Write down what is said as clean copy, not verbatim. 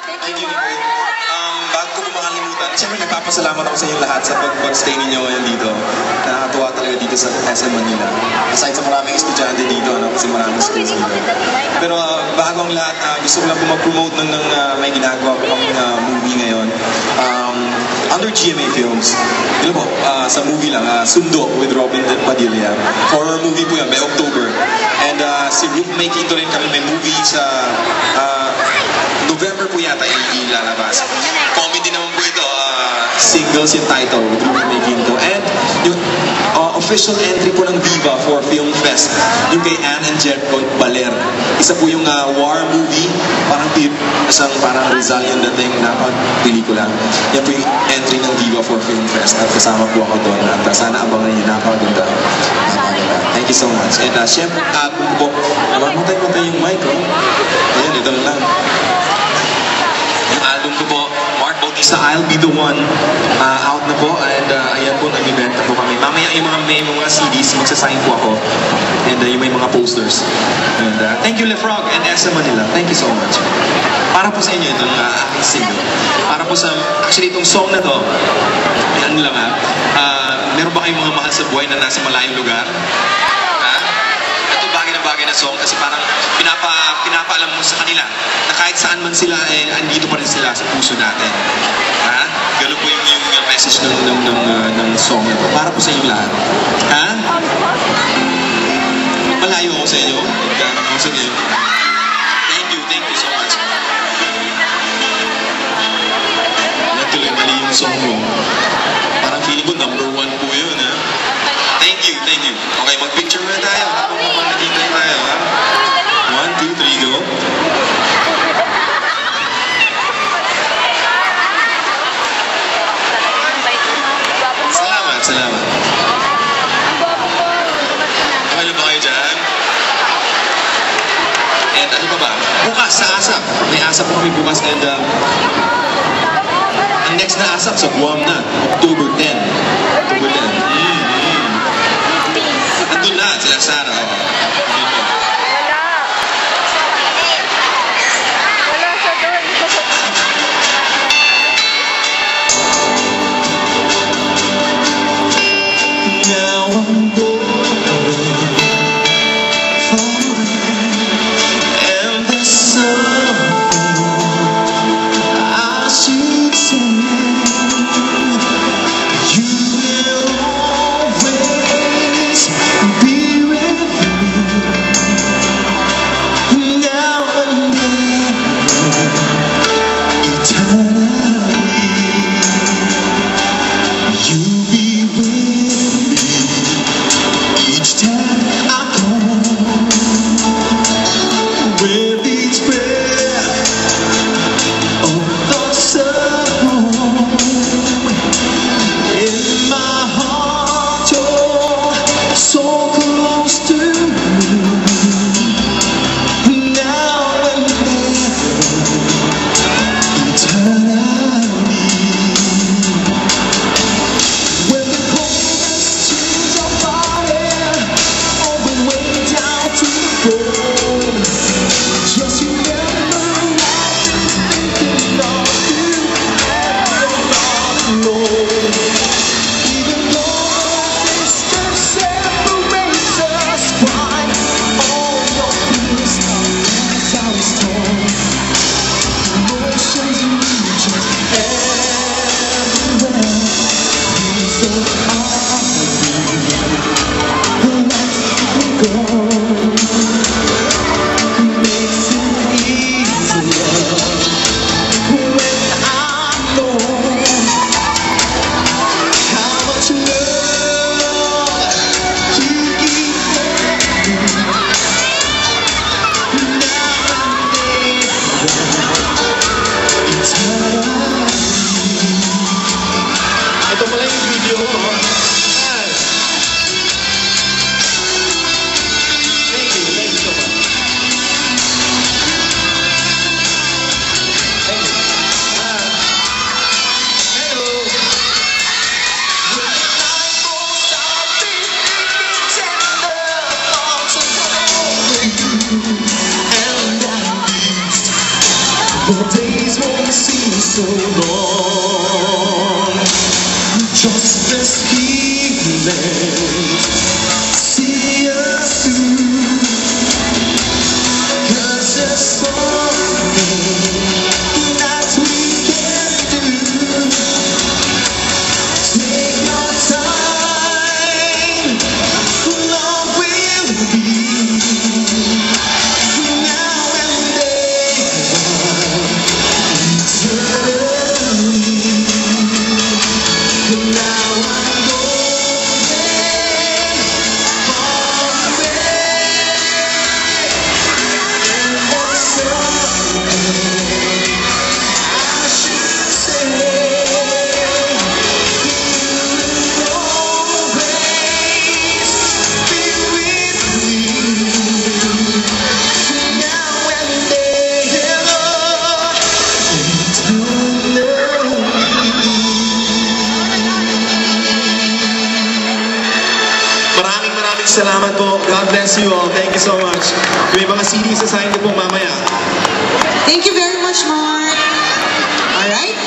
Thank you, Mark. Bago ko makalimutan, siyempre nagpapasalamat ako sa inyo lahat sa pag-stay ninyo ngayon dito. Nakakatuwa talaga dito sa SM Manila. Aside sa maraming estudyante dito, kasi maraming schools dito. Pero bago ang lahat, gusto ko lang po mag-promote ng may ginagawa po kaming movie ngayon. Under GMA Films. Yun po, sa movie lang, Sundo with Robin Padilla. Horror movie po yan, by October. And si Ruth May Quinto rin kami may movie sa November po yata yung ilalabas. Comedy naman po ito. Singles yung title with Ruth May Quinto. And yung official entry po ng Viva for Film Fest, yung kay Anne and Jed Baler. Isa po yung war movie, parang Rizal yung dating na pelikula. Yan po yung entry ng Viva for Film Fest at kasama po ako doon. At sana abangan niyo, napakaganda. Thank you so much. And syempre, album po. Mamatay-matay yung mic, oh. Ayan, ito lang. Yung album ko po, Mark Bautista, I'll Be The One, out na po. And ayan po, nag-event na po kami. Mamaya yung may mga CDs, magsasign po ako. And yung may mga posters. And thank you, Lefrog and SM Manila. Thank you so much. Para po sa inyo itong aking single. Para po sa, actually itong song na to, ano lang meron ba kayong mga mahal sa buhay na nasa malayong lugar? Ito bagay na song kasi parang pinapaalam mo sa kanila na kahit saan man sila, andito pa rin sila sa puso natin. Ganun po yung message ng song na to. Para po sa inyo lahat. Malayo ako sa inyo. Sige. Thank you so much. Natuloy mali yung song mo. Parang feeling ko number 1 po yun, ha? Thank you. Okay, mag-picture muna tayo. Habang mamanagintay tayo, ha? 1, 2, 3, go. Salamat. Okay lang ba kayo dyan? And ano pa ba? Bukas sa ASAP. May ASAP po kami bukas and ang next na ASAP sa Guam na. October 10. Andun lahat sila Sarah. this won't seem so long. Just this evening, see us through. 'Cause there's something that we can do. Take your time, love will be now and then eternally. Now I'm going far away, and there's something I should say. You will always be with me, now and then, Maraming salamat po. God bless you all. Thank you so much. May mga CDs sa sign po mamaya. Thank you very much, Mark. All right.